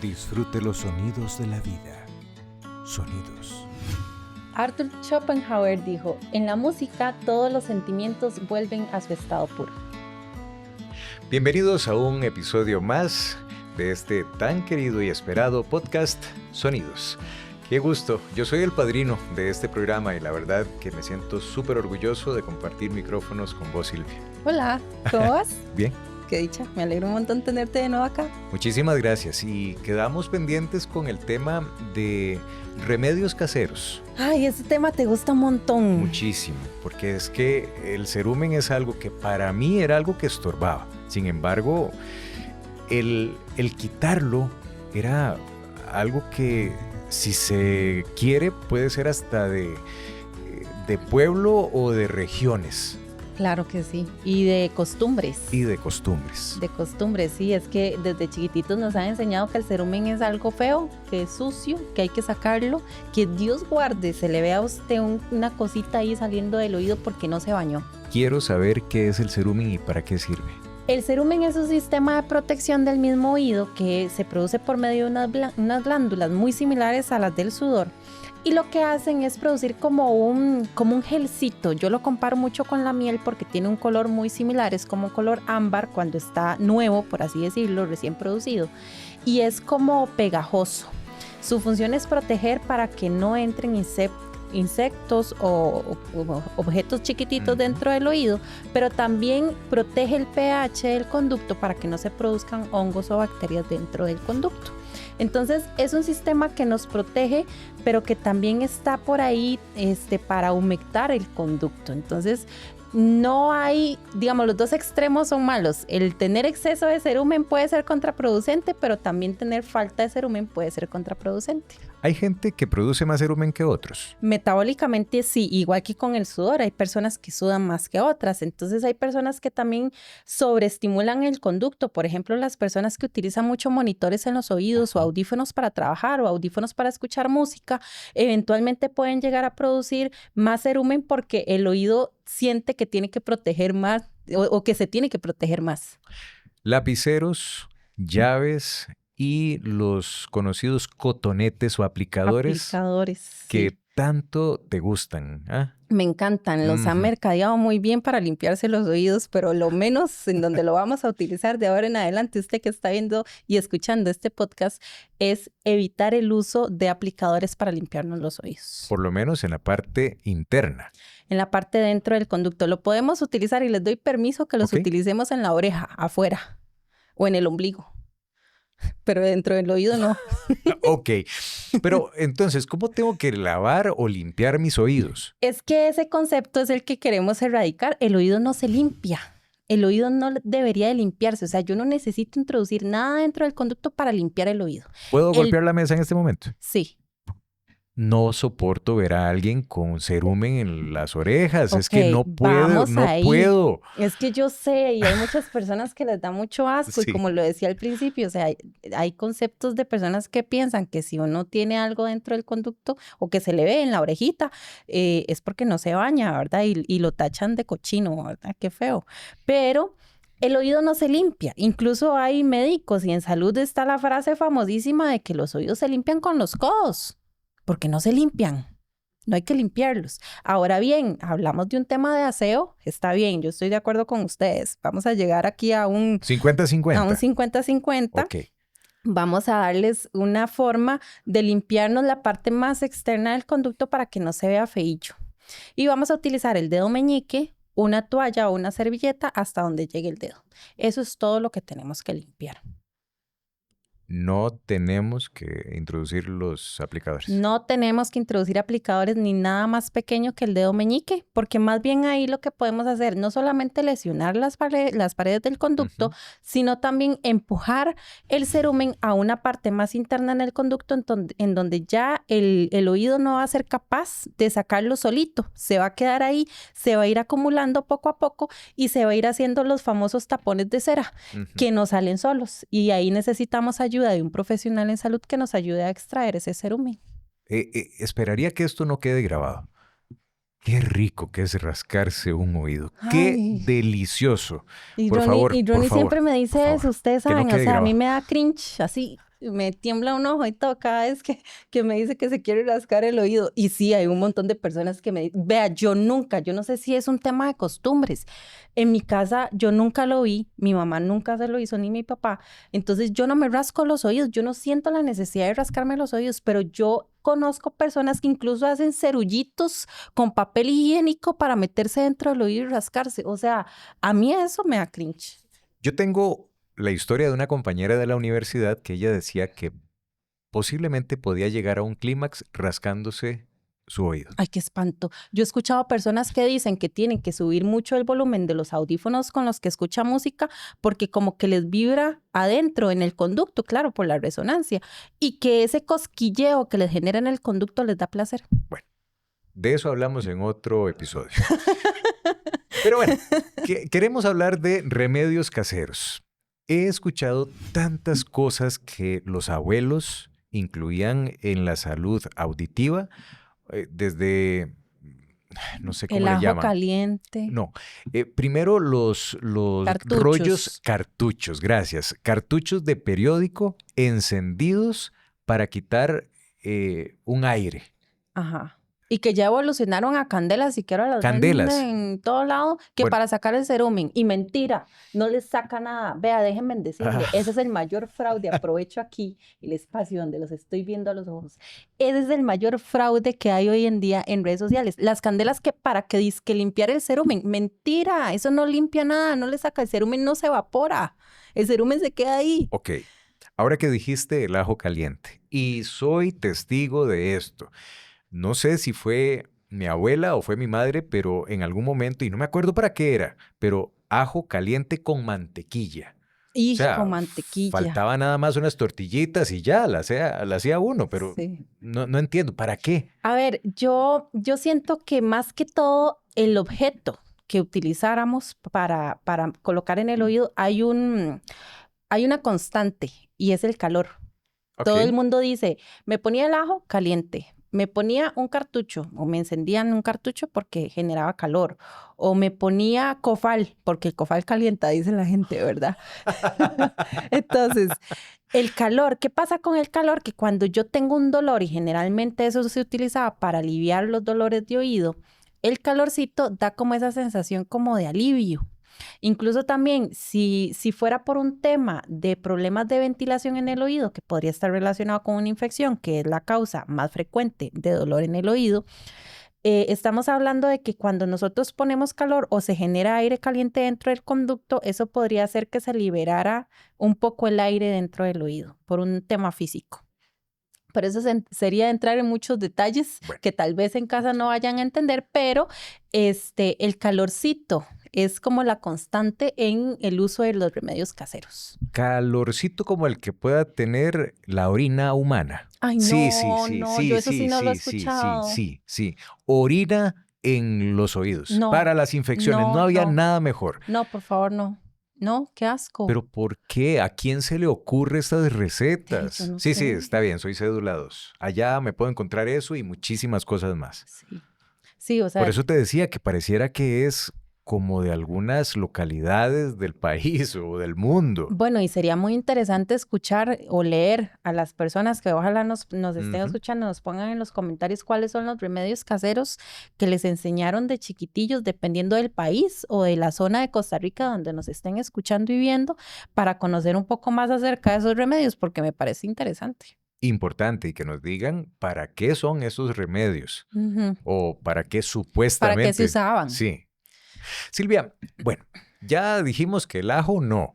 Disfrute los sonidos de la vida. Sonidos. Arthur Schopenhauer dijo, en la música todos los sentimientos vuelven a su estado puro. Bienvenidos a un episodio más de este tan querido y esperado podcast Sonidos. Qué gusto, yo soy el padrino de este programa y la verdad que me siento súper orgulloso de compartir micrófonos con vos, Silvia. Hola, ¿cómo vas? Bien. Qué dicha, me alegro un montón tenerte de nuevo acá. Muchísimas gracias y quedamos pendientes con el tema de remedios caseros. Ay, ese tema te gusta un montón. Muchísimo, porque es que el cerumen es algo que para mí era algo que estorbaba. Sin embargo, el quitarlo era algo que si se quiere puede ser hasta de pueblo o de regiones. Claro que sí, y de costumbres. Y de costumbres. De costumbres, sí, es que desde chiquititos nos han enseñado que el cerumen es algo feo, que es sucio, que hay que sacarlo, que Dios guarde, se le ve a usted una cosita ahí saliendo del oído porque no se bañó. Quiero saber qué es el cerumen y para qué sirve. El cerumen es un sistema de protección del mismo oído que se produce por medio de unas glándulas muy similares a las del sudor. Y lo que hacen es producir como un gelcito. Yo lo comparo mucho con la miel porque tiene un color muy similar. Es como un color ámbar cuando está nuevo, por así decirlo, recién producido. Y es como pegajoso. Su función es proteger para que no entren insectos o objetos chiquititos dentro del oído, pero también protege el pH del conducto para que no se produzcan hongos o bacterias dentro del conducto. Entonces es un sistema que nos protege, pero que también está por ahí para humectar el conducto. Entonces no hay, digamos, los dos extremos son malos. El tener exceso de cerumen puede ser contraproducente, pero también tener falta de cerumen puede ser contraproducente. Hay gente que produce más cerumen que otros. Metabólicamente sí, igual que con el sudor, hay personas que sudan más que otras, entonces hay personas que también sobreestimulan el conducto, por ejemplo, las personas que utilizan mucho monitores en los oídos o audífonos para trabajar o audífonos para escuchar música, eventualmente pueden llegar a producir más cerumen porque el oído siente que tiene que proteger más o que se tiene que proteger más. Lapiceros, llaves y los conocidos cotonetes o aplicadores que sí. tanto te gustan. ¿Ah? Me encantan, los han mercadeado muy bien para limpiarse los oídos, pero lo menos en donde lo vamos a utilizar de ahora en adelante, usted que está viendo y escuchando este podcast, es evitar el uso de aplicadores para limpiarnos los oídos. Por lo menos en la parte interna. En la parte dentro del conducto. Lo podemos utilizar y les doy permiso que los utilicemos en la oreja, afuera o en el ombligo. Pero dentro del oído no. Ok, pero entonces, ¿cómo tengo que lavar o limpiar mis oídos? Es que ese concepto es el que queremos erradicar. El oído no se limpia. El oído no debería de limpiarse. O sea, yo no necesito introducir nada dentro del conducto para limpiar el oído. ¿Puedo golpear la mesa en este momento? Sí. No soporto ver a alguien con cerumen en las orejas. Okay, es que no puedo. Es que yo sé, y hay muchas personas que les da mucho asco, Sí. y como lo decía al principio, o sea, hay conceptos de personas que piensan que si uno tiene algo dentro del conducto o que se le ve en la orejita, es porque no se baña, ¿verdad? Y lo tachan de cochino, ¿verdad? Qué feo. Pero el oído no se limpia. Incluso hay médicos y en salud está la frase famosísima de que los oídos se limpian con los codos. Porque no se limpian, no hay que limpiarlos. Ahora bien, hablamos de un tema de aseo, está bien, yo estoy de acuerdo con ustedes. Vamos a llegar aquí a un 50-50. A un 50-50. Ok. Vamos a darles una forma de limpiarnos la parte más externa del conducto para que no se vea feillo. Y vamos a utilizar el dedo meñique, una toalla o una servilleta hasta donde llegue el dedo. Eso es todo lo que tenemos que limpiar. No tenemos que introducir los aplicadores. No tenemos que introducir aplicadores ni nada más pequeño que el dedo meñique, porque más bien ahí lo que podemos hacer no solamente lesionar las paredes del conducto, sino también empujar el cerumen a una parte más interna en el conducto en donde ya el oído no va a ser capaz de sacarlo solito. Se va a quedar ahí, se va a ir acumulando poco a poco y se va a ir haciendo los famosos tapones de cera que no salen solos. Y ahí necesitamos ayuda de un profesional en salud que nos ayude a extraer ese cerumen. Esperaría que esto no quede grabado. Qué rico que es rascarse un oído. Ay. Qué delicioso. Y por Ronnie, favor, y Ronnie siempre me dice eso, ustedes saben, o sea, a mí me da cringe, así, me tiembla un ojo y todo cada vez que me dice que se quiere rascar el oído. Y sí, hay un montón de personas que me dicen, vea, yo no sé si es un tema de costumbres. En mi casa yo nunca lo vi, mi mamá nunca se lo hizo, ni mi papá. Entonces yo no me rasco los oídos, yo no siento la necesidad de rascarme los oídos, pero yo conozco personas que incluso hacen cerullitos con papel higiénico para meterse dentro del oído y rascarse. O sea, a mí eso me da cringe. Yo tengo la historia de una compañera de la universidad que ella decía que posiblemente podía llegar a un clímax rascándose su oído. Ay, qué espanto. Yo he escuchado personas que dicen que tienen que subir mucho el volumen de los audífonos con los que escuchan música porque como que les vibra adentro en el conducto, claro, por la resonancia, y que ese cosquilleo que les genera en el conducto les da placer. Bueno, de eso hablamos en otro episodio. Pero bueno, queremos hablar de remedios caseros. He escuchado tantas cosas que los abuelos incluían en la salud auditiva, desde, no sé cómo El le ajo llaman. caliente. No, primero los Cartuchos. rollos cartuchos, gracias. Cartuchos de periódico encendidos para quitar un aire. Ajá. Y que ya evolucionaron a candelas y que ahora las Candelas. venden en todo lado, que Bueno. para sacar el cerumen. Y mentira, no les saca nada. Vea, déjenme decirle, ese es el mayor fraude. Aprovecho aquí el espacio donde los estoy viendo a los ojos. Ese es el mayor fraude que hay hoy en día en redes sociales. Las candelas que para que dizque limpiar el cerumen. Mentira, eso no limpia nada, no le saca. El cerumen no se evapora. El cerumen se queda ahí. Ok, ahora que dijiste el ajo caliente, y soy testigo de esto. No sé si fue mi abuela o fue mi madre, pero en algún momento, y no me acuerdo para qué era, pero ajo caliente con mantequilla. Y O sea, con mantequilla. faltaba nada más unas tortillitas y ya, la hacía uno, pero Sí. no entiendo, ¿para qué? A ver, yo siento que más que todo el objeto que utilizáramos para colocar en el oído, hay una constante y es el calor. Todo el mundo dice, me ponía el ajo caliente, me ponía un cartucho o me encendían un cartucho porque generaba calor o me ponía cofal porque el cofal calienta, dice la gente, ¿verdad? Entonces, el calor, ¿qué pasa con el calor? Que cuando yo tengo un dolor y generalmente eso se utilizaba para aliviar los dolores de oído, el calorcito da como esa sensación como de alivio. Incluso también, si fuera por un tema de problemas de ventilación en el oído, que podría estar relacionado con una infección, que es la causa más frecuente de dolor en el oído, estamos hablando de que cuando nosotros ponemos calor o se genera aire caliente dentro del conducto, eso podría hacer que se liberara un poco el aire dentro del oído, por un tema físico. Pero eso sería entrar en muchos detalles que tal vez en casa no vayan a entender, pero el calorcito es como la constante en el uso de los remedios caseros. Calorcito como el que pueda tener la orina humana. Ay, no, yo eso sí no lo he escuchado. Sí. Orina en los oídos. No, para las infecciones. No había nada mejor. No, por favor, no. No, qué asco. ¿Pero por qué? ¿A quién se le ocurre estas recetas? Yo no Sí, sé. está bien, soy cédula 2. Allá me puedo encontrar eso y muchísimas cosas más. Sí, o sea. Por eso te decía que pareciera que es como de algunas localidades del país o del mundo. Bueno, y sería muy interesante escuchar o leer a las personas que ojalá nos estén escuchando, nos pongan en los comentarios cuáles son los remedios caseros que les enseñaron de chiquitillos, dependiendo del país o de la zona de Costa Rica donde nos estén escuchando y viendo, para conocer un poco más acerca de esos remedios, porque me parece interesante. Importante, y que nos digan para qué son esos remedios o para qué supuestamente. ¿Para qué se usaban? Sí. Silvia, bueno, ya dijimos que el ajo no.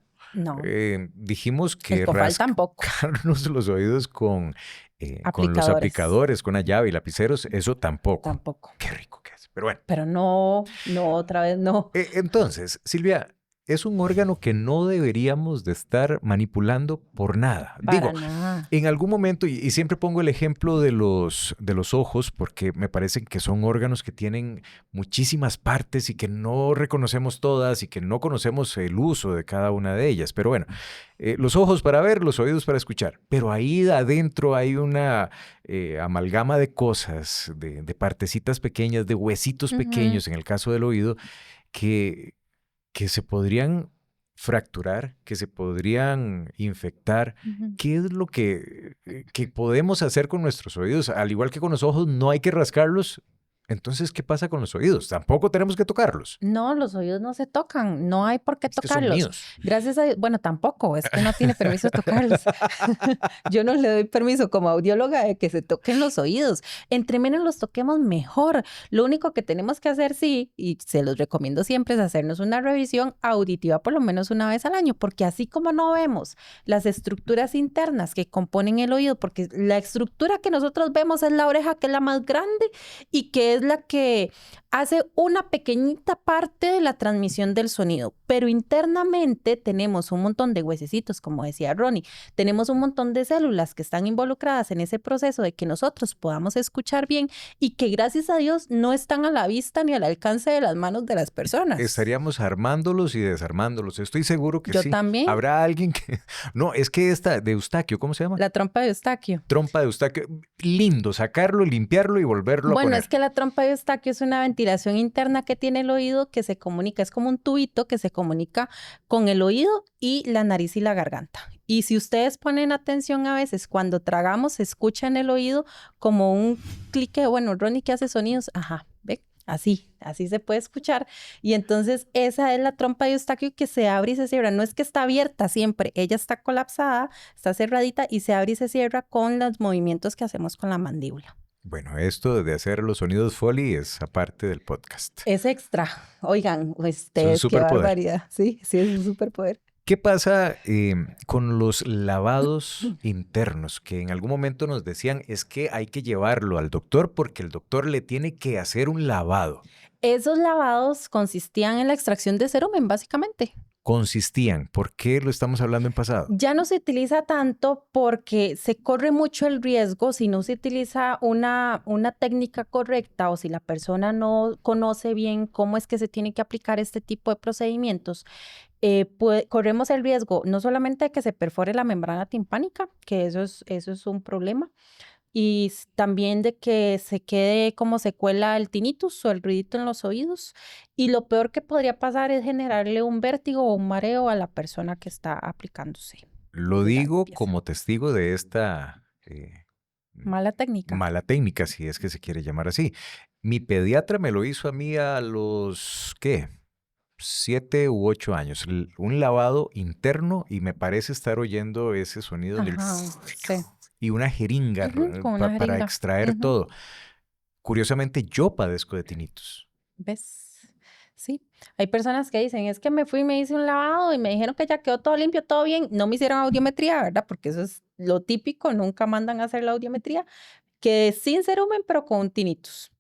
Dijimos que el cofal tampoco. Rascarnos los oídos con los aplicadores, con una llave y lapiceros, eso tampoco. Tampoco. Qué rico que es, pero bueno. Pero no, otra vez no. Entonces, Silvia, es un órgano que no deberíamos de estar manipulando por nada. Para nada. En algún momento, y siempre pongo el ejemplo de los ojos, porque me parecen que son órganos que tienen muchísimas partes y que no reconocemos todas y que no conocemos el uso de cada una de ellas. Pero bueno, los ojos para ver, los oídos para escuchar. Pero ahí adentro hay una amalgama de cosas, de partecitas pequeñas, de huesitos pequeños, en el caso del oído, que se podrían fracturar, que se podrían infectar. Ujú. ¿Qué es lo que podemos hacer con nuestros oídos? Al igual que con los ojos, no hay que rascarlos. Entonces, ¿qué pasa con los oídos? Tampoco tenemos que tocarlos. No, los oídos no se tocan, no hay por qué Es que son tocarlos. míos. Gracias a Dios, bueno, tampoco, es que no tiene permiso de tocarlos. Yo no le doy permiso como audióloga de que se toquen los oídos. Entre menos los toquemos, mejor. Lo único que tenemos que hacer, sí, y se los recomiendo siempre, es hacernos una revisión auditiva por lo menos una vez al año, porque así como no vemos las estructuras internas que componen el oído, porque la estructura que nosotros vemos es la oreja, que es la más grande y que es la que hace una pequeñita parte de la transmisión del sonido, pero internamente tenemos un montón de huesecitos, como decía Ronnie, tenemos un montón de células que están involucradas en ese proceso de que nosotros podamos escuchar bien y que gracias a Dios no están a la vista ni al alcance de las manos de las personas. Estaríamos armándolos y desarmándolos. Estoy seguro que Yo sí. también. Habrá alguien que... No, es que esta de Eustaquio, ¿cómo se llama? La trompa de Eustaquio. Trompa de Eustaquio. Lindo, sacarlo, limpiarlo y volverlo a Bueno, poner. es que la trompa de Eustaquio es una ventilación interna que tiene el oído que se comunica, es como un tubito que se comunica con el oído y la nariz y la garganta. Y si ustedes ponen atención a veces, cuando tragamos, se escucha en el oído como un clique, bueno, Ronnie que hace sonidos, ajá, ¿ve? Así se puede escuchar. Y entonces esa es la trompa de Eustaquio que se abre y se cierra. No es que está abierta siempre, ella está colapsada, está cerradita y se abre y se cierra con los movimientos que hacemos con la mandíbula. Bueno, esto de hacer los sonidos Foley es aparte del podcast. Es extra. Oigan, Es ustedes, un qué superpoder. barbaridad. Sí, es un superpoder. ¿Qué pasa con los lavados internos? Que en algún momento nos decían es que hay que llevarlo al doctor porque el doctor le tiene que hacer un lavado. Esos lavados consistían en la extracción de cerumen, básicamente. Consistían. ¿Por qué lo estamos hablando en pasado? Ya no se utiliza tanto porque se corre mucho el riesgo si no se utiliza una técnica correcta o si la persona no conoce bien cómo es que se tiene que aplicar este tipo de procedimientos. Corremos el riesgo no solamente de que se perfore la membrana timpánica, que eso es un problema, y también de que se quede como secuela el tinnitus o el ruidito en los oídos. Y lo peor que podría pasar es generarle un vértigo o un mareo a la persona que está aplicándose. Lo la digo limpieza. como testigo de esta Mala técnica. mala técnica, si es que se quiere llamar así. Mi pediatra me lo hizo a mí a los, ¿qué? 7 u 8 años. Un lavado interno y me parece estar oyendo ese sonido del... Ajá, sí. Y una jeringa Ujú, con una para jeringa. extraer Ujú. todo. Curiosamente, yo padezco de tinnitus. ¿Ves? Sí. Hay personas que dicen, es que me fui y me hice un lavado y me dijeron que ya quedó todo limpio, todo bien. No me hicieron audiometría, ¿verdad? Porque eso es lo típico, nunca mandan a hacer la audiometría. Que sin cerumen, pero con tinnitus.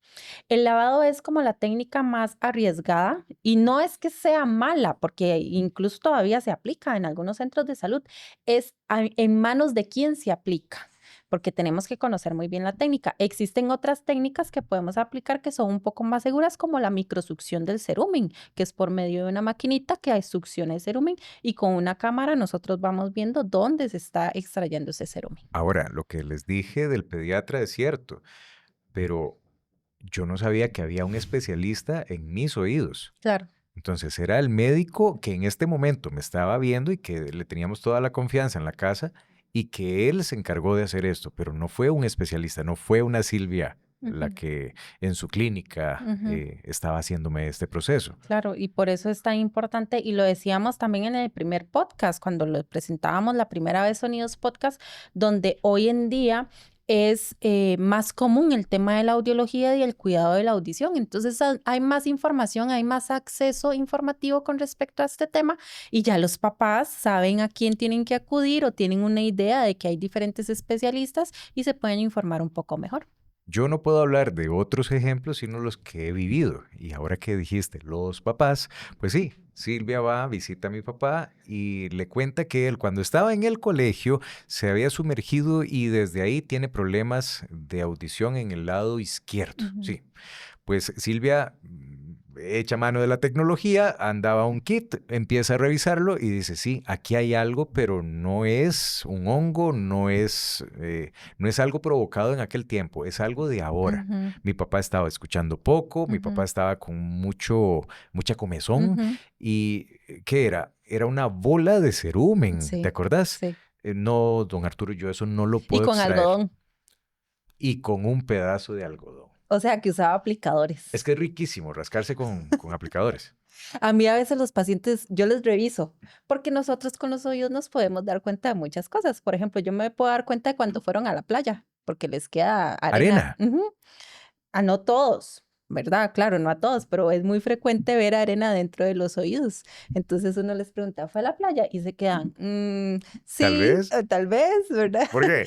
El lavado es como la técnica más arriesgada y no es que sea mala, porque incluso todavía se aplica en algunos centros de salud. Es en manos de quién se aplica, porque tenemos que conocer muy bien la técnica. Existen otras técnicas que podemos aplicar que son un poco más seguras, como la microsucción del cerumen, que es por medio de una maquinita que succiona el cerumen y con una cámara nosotros vamos viendo dónde se está extrayendo ese cerumen. Ahora, lo que les dije del pediatra es cierto, pero yo no sabía que había un especialista en mis oídos. Claro. Entonces era el médico que en este momento me estaba viendo y que le teníamos toda la confianza en la casa y que él se encargó de hacer esto, pero no fue un especialista, no fue una Silvia la Ujú. que en su clínica Ujú. estaba haciéndome este proceso. Claro, y por eso es tan importante, y lo decíamos también en el primer podcast, cuando lo presentábamos la primera vez Sonidos Podcast, donde hoy en día es más común el tema de la audiología y el cuidado de la audición. Entonces hay más información, hay más acceso informativo con respecto a este tema y ya los papás saben a quién tienen que acudir o tienen una idea de que hay diferentes especialistas y se pueden informar un poco mejor. Yo no puedo hablar de otros ejemplos, sino los que he vivido. Y ahora que dijiste los papás, pues sí, Silvia va, visita a mi papá y le cuenta que él cuando estaba en el colegio se había sumergido y desde ahí tiene problemas de audición en el lado izquierdo. Ujú. Sí, pues Silvia echa mano de la tecnología, andaba un kit, empieza a revisarlo y dice, sí, aquí hay algo, pero no es un hongo, no es algo provocado en aquel tiempo, es algo de ahora. Ujú, Mi papá estaba escuchando poco, mi papá ujú, estaba con mucha comezón ujú. y ¿qué era? Era una bola de cerumen, ¿te Sí, acordás? sí. No, don Arturo, yo eso no lo Y puedo con extraer. algodón. Y con un pedazo de algodón. O sea, que usaba Es aplicadores. que es riquísimo rascarse con aplicadores. A mí a veces los pacientes, yo les reviso, porque nosotros con los oídos nos podemos dar cuenta de muchas cosas. Por ejemplo, yo me puedo dar cuenta de cuando fueron a la playa, porque les queda arena. Arena. Ujú. A no todos, ¿verdad? Claro, no a todos, pero es muy frecuente ver arena dentro de los oídos. Entonces uno les pregunta, ¿fue a la playa? Y se quedan, Tal sí, vez. tal vez, ¿verdad? ¿Por qué?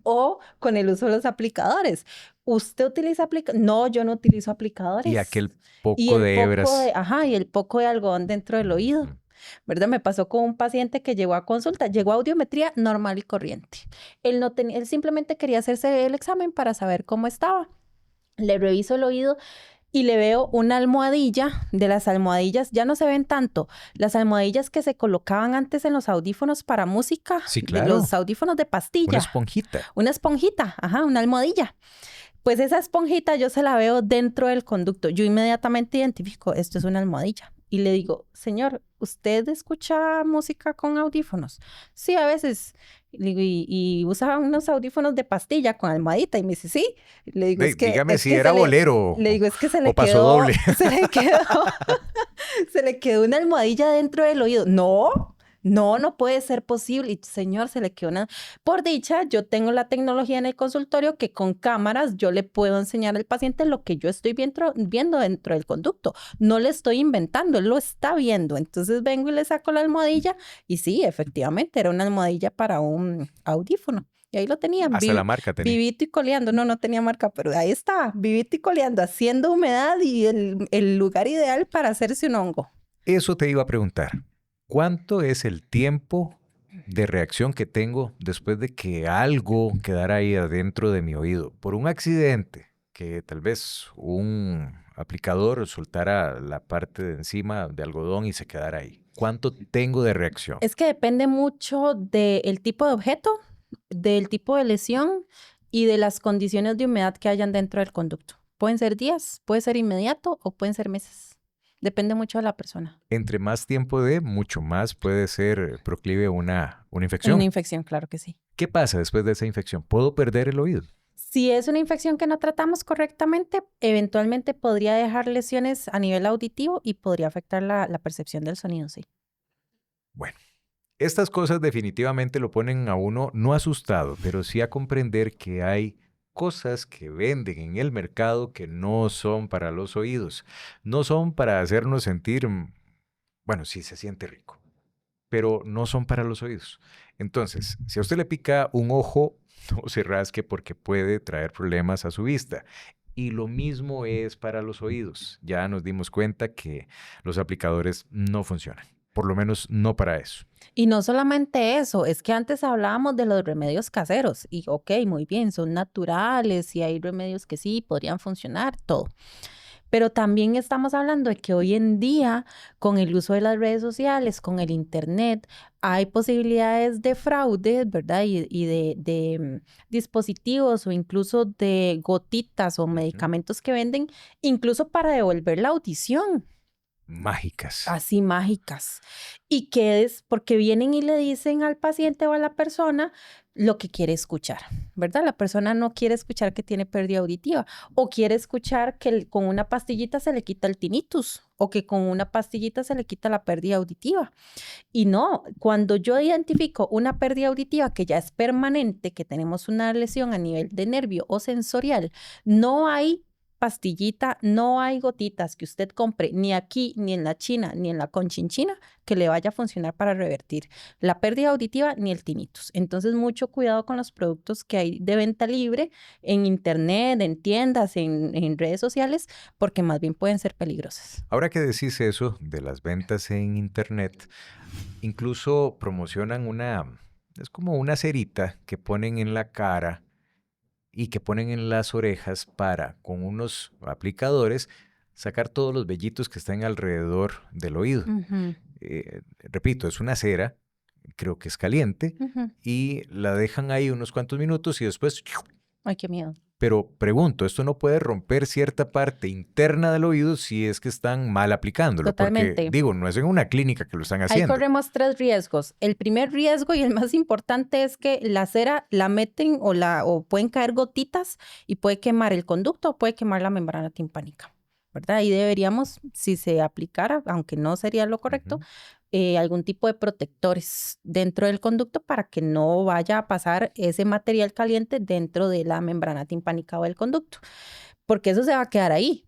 O con el uso de los aplicadores. ¿Usted utiliza aplicadores? No, yo no utilizo Y aplicadores. aquel Y poco el de poco de, hebras. ajá, y el poco de algodón dentro del oído, Ujú. ¿verdad? Me pasó con un paciente que llegó a consulta, llegó a audiometría normal y corriente. Él no tenía, él simplemente quería hacerse el examen para saber cómo estaba. Le reviso el oído y le veo una almohadilla. De las almohadillas ya no se ven tanto. Las almohadillas que se colocaban antes en los audífonos para música, Sí, de los claro. audífonos de Una pastilla. esponjita. Una esponjita, ajá, una almohadilla. Pues esa esponjita yo se la veo dentro del conducto. Yo inmediatamente identifico, esto es una almohadilla. Y le digo, señor, ¿usted escucha música con audífonos? Sí, a veces. Le digo, y usa unos audífonos de pastilla con almohadita. Y me dice, sí. Le digo, Dígame es si que era bolero le digo, es que se o le paso doble. quedó, se le quedó, se le quedó una almohadilla dentro del oído. No, no, no puede ser posible. Y señor, se le quedó una. Por dicha, yo tengo la tecnología en el consultorio que con cámaras yo le puedo enseñar al paciente lo que yo estoy viendo dentro del conducto. No le estoy inventando, él lo está viendo. Entonces vengo y le saco la almohadilla y sí, efectivamente, era una almohadilla para un audífono. Y ahí lo tenía, Hasta la marca tenía. vivito y coleando. No, no tenía marca, pero ahí está, vivito y coleando, haciendo humedad y el lugar ideal para hacerse un hongo. Eso te iba a preguntar. ¿Cuánto es el tiempo de reacción que tengo después de que algo quedara ahí adentro de mi oído? Por un accidente, que tal vez un aplicador soltara la parte de encima de algodón y se quedara ahí. ¿Cuánto tengo de reacción? Es que depende mucho del tipo de objeto, del tipo de lesión y de las condiciones de humedad que hayan dentro del conducto. Pueden ser días, puede ser inmediato o pueden ser meses. Depende mucho de la persona. Entre más tiempo de, mucho más puede ser proclive a una Una infección. infección, claro que sí. ¿Qué pasa después de esa infección? ¿Puedo perder el oído? Si es una infección que no tratamos correctamente, eventualmente podría dejar lesiones a nivel auditivo y podría afectar la percepción del sonido, sí. Bueno, estas cosas definitivamente lo ponen a uno no asustado, pero sí a comprender que hay cosas que venden en el mercado que no son para los oídos, no son para hacernos sentir, bueno, sí se siente rico, pero no son para los oídos. Entonces, si a usted le pica un ojo, no se rasque porque puede traer problemas a su vista. Y lo mismo es para los oídos. Ya nos dimos cuenta que los aplicadores no funcionan, por lo menos no para eso. Y no solamente eso, es que antes hablábamos de los remedios caseros y ok, muy bien, son naturales y hay remedios que sí podrían funcionar, todo. Pero también estamos hablando de que hoy en día, con el uso de las redes sociales, con el internet, hay posibilidades de fraude, ¿verdad? Y dispositivos o incluso de gotitas o Ujú. medicamentos que venden, incluso para devolver la audición. Mágicas. Así mágicas. Y que es porque vienen y le dicen al paciente o a la persona lo que quiere escuchar, ¿verdad? La persona no quiere escuchar que tiene pérdida auditiva o quiere escuchar que con una pastillita se le quita el tinnitus o que con una pastillita se le quita la pérdida auditiva. Y no, cuando yo identifico una pérdida auditiva que ya es permanente, que tenemos una lesión a nivel de nervio o sensorial, no hay pastillita, no hay gotitas que usted compre ni aquí, ni en la China, ni en la Conchinchina que le vaya a funcionar para revertir la pérdida auditiva ni el tinnitus. Entonces, mucho cuidado con los productos que hay de venta libre en internet, en tiendas, en redes sociales, porque más bien pueden ser peligrosas. Ahora que decís eso de las ventas en internet, incluso promocionan es como una cerita que ponen en la cara y que ponen en las orejas para, con unos aplicadores, sacar todos los vellitos que están alrededor del oído. Ujú, Repito, es una cera, creo que es caliente, ujú. y la dejan ahí unos cuantos minutos y después... Ay, qué miedo. Pero pregunto, ¿esto no puede romper cierta parte interna del oído si es que están mal aplicándolo? Porque, Totalmente. digo, no es en una clínica que lo están Ahí haciendo. corremos 3 riesgos. El primer riesgo y el más importante es que la cera la meten o pueden caer gotitas y puede quemar el conducto o puede quemar la membrana timpánica, ¿verdad? Y deberíamos, si se aplicara, aunque no sería lo correcto, Ujú. algún tipo de protectores dentro del conducto para que no vaya a pasar ese material caliente dentro de la membrana timpánica o del conducto, porque eso se va a quedar ahí.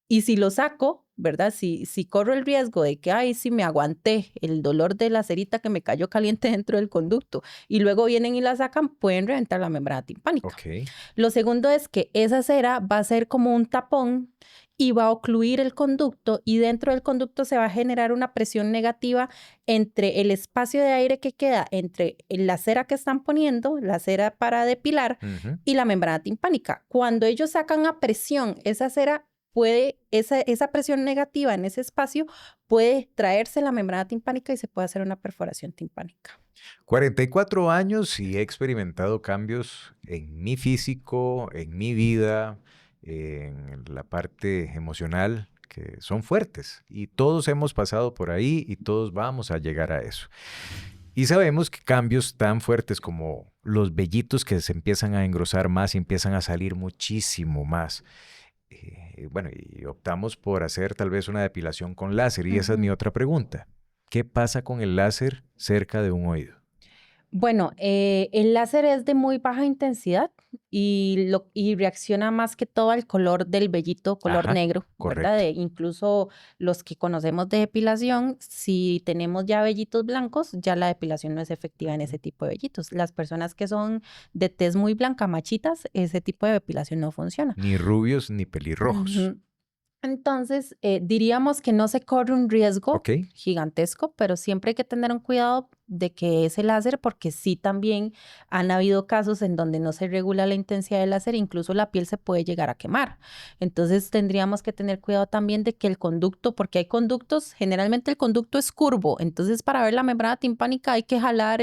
Y si lo saco, ¿verdad? Si corro el riesgo de que, ay, sí, me aguanté el dolor de la cerita que me cayó caliente dentro del conducto y luego vienen y la sacan, pueden reventar la membrana timpánica. Ok. Lo segundo es que esa cera va a ser como un tapón y va a ocluir el conducto y dentro del conducto se va a generar una presión negativa entre el espacio de aire que queda entre la cera que están poniendo, la cera para depilar Ujú. y la membrana timpánica. Cuando ellos sacan a presión esa cera, esa presión negativa en ese espacio puede traerse la membrana timpánica y se puede hacer una perforación timpánica. 44 años y he experimentado cambios en mi físico, en mi vida, en la parte emocional, que son fuertes. Y todos hemos pasado por ahí y todos vamos a llegar a eso. Y sabemos que cambios tan fuertes como los vellitos que se empiezan a engrosar más y empiezan a salir muchísimo más. Bueno, y optamos por hacer tal vez una depilación con láser. Y esa es mi otra pregunta. ¿Qué pasa con el láser cerca de un oído? Bueno, el láser es de muy baja intensidad y reacciona más que todo al color del vellito, color Ajá, negro, ¿verdad? correcto. Incluso los que conocemos de depilación, si tenemos ya vellitos blancos, ya la depilación no es efectiva en ese tipo de vellitos. Las personas que son de tez muy blanca, machitas, ese tipo de depilación no funciona. Ni rubios ni pelirrojos. Ujú. Entonces, diríamos que no se corre un riesgo Ok. gigantesco, pero siempre hay que tener un cuidado de que ese láser, porque sí también han habido casos en donde no se regula la intensidad del láser, incluso la piel se puede llegar a quemar. Entonces, tendríamos que tener cuidado también de que el conducto, porque hay conductos, generalmente el conducto es curvo, entonces para ver la membrana timpánica hay que jalar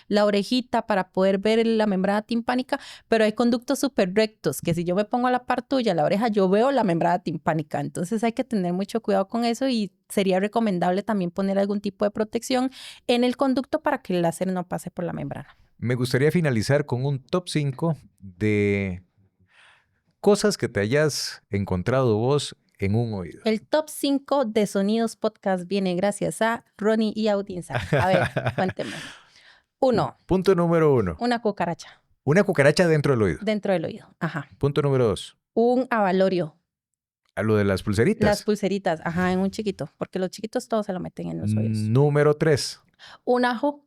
la orejita para poder ver la membrana timpánica, pero hay conductos súper rectos, que si yo me pongo a la par tuya, la oreja, yo veo la membrana timpánica. Entonces hay que tener mucho cuidado con eso y sería recomendable también poner algún tipo de protección en el conducto para que el láser no pase por la membrana. Me gustaría finalizar con un top 5 de cosas que te hayas encontrado vos en un oído. El top 5 de Sonidos Podcast viene gracias a Ronnie y Audinza. A ver, cuénteme. 1, Punto número 1. una cucaracha Una cucaracha dentro del oído. dentro del oído. Ajá. Punto número 2. Un avalorio. A lo de las pulseritas. Las pulseritas, ajá, en un chiquito, porque los chiquitos todos se lo meten en los oídos. Número 3. Un ajo.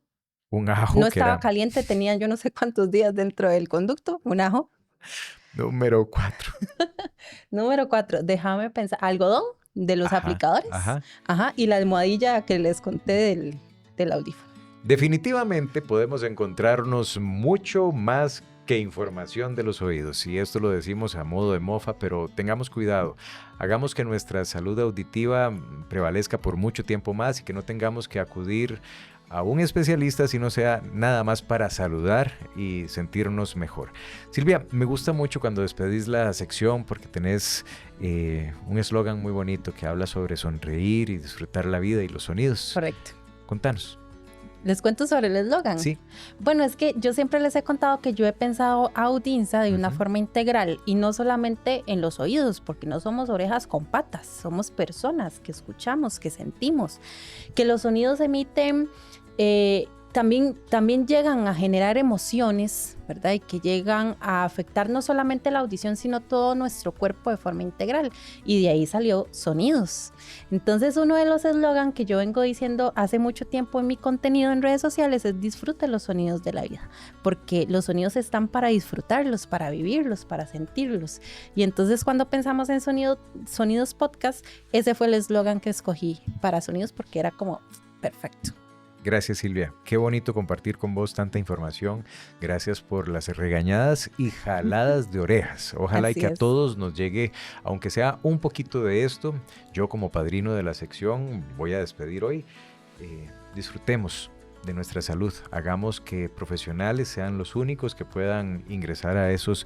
Un ajo No que estaba era. caliente, tenían yo no sé cuántos días dentro del conducto. Un ajo. Número 4. Número 4, déjame pensar. Algodón de los aplicadores. Ajá. Ajá. Y la almohadilla que les conté del audífono. Definitivamente podemos encontrarnos mucho más que información de los oídos. Y esto lo decimos a modo de mofa, pero tengamos cuidado. Hagamos que nuestra salud auditiva prevalezca por mucho tiempo más y que no tengamos que acudir a un especialista si no sea nada más para saludar y sentirnos mejor. Silvia, me gusta mucho cuando despedís la sección porque tenés un eslogan muy bonito que habla sobre sonreír y disfrutar la vida y los sonidos. Correcto. Contanos. ¿Les cuento sobre el eslogan? Sí. Bueno, es que yo siempre les he contado que yo he pensado a Audinza de una forma integral y no solamente en los oídos, porque no somos orejas con patas, somos personas que escuchamos, que sentimos, que los sonidos emiten, también llegan a generar emociones, ¿verdad? Y que llegan a afectar no solamente la audición, sino todo nuestro cuerpo de forma integral. Y de ahí salió Sonidos. Entonces, uno de los eslogans que yo vengo diciendo hace mucho tiempo en mi contenido en redes sociales es disfrute los sonidos de la vida, porque los sonidos están para disfrutarlos, para vivirlos, para sentirlos. Y entonces, cuando pensamos en Sonidos Podcast, ese fue el eslogan que escogí para Sonidos porque era como perfecto. Gracias, Silvia. Qué bonito compartir con vos tanta información. Gracias por las regañadas y jaladas de orejas. Ojalá Así y que a es. todos nos llegue, aunque sea un poquito de esto. Yo como padrino de la sección voy a despedir hoy. Disfrutemos de nuestra salud. Hagamos que profesionales sean los únicos que puedan ingresar a ese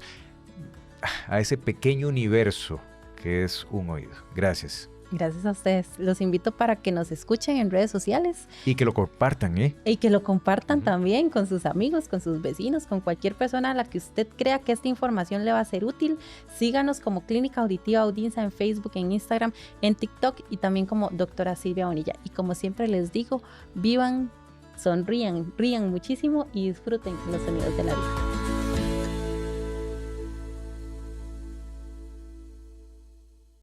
pequeño universo que es un oído. Gracias. Gracias a ustedes. Los invito para que nos escuchen en redes sociales Y que lo compartan, ¿eh? y que lo compartan Ujú. también con sus amigos, con sus vecinos, con cualquier persona a la que usted crea que esta información le va a ser útil. Síganos como Clínica Auditiva Audinza en Facebook, en Instagram, en TikTok y también como Doctora Silvia Bonilla. Y como siempre les digo, vivan, sonrían, rían muchísimo y disfruten los sonidos de la vida.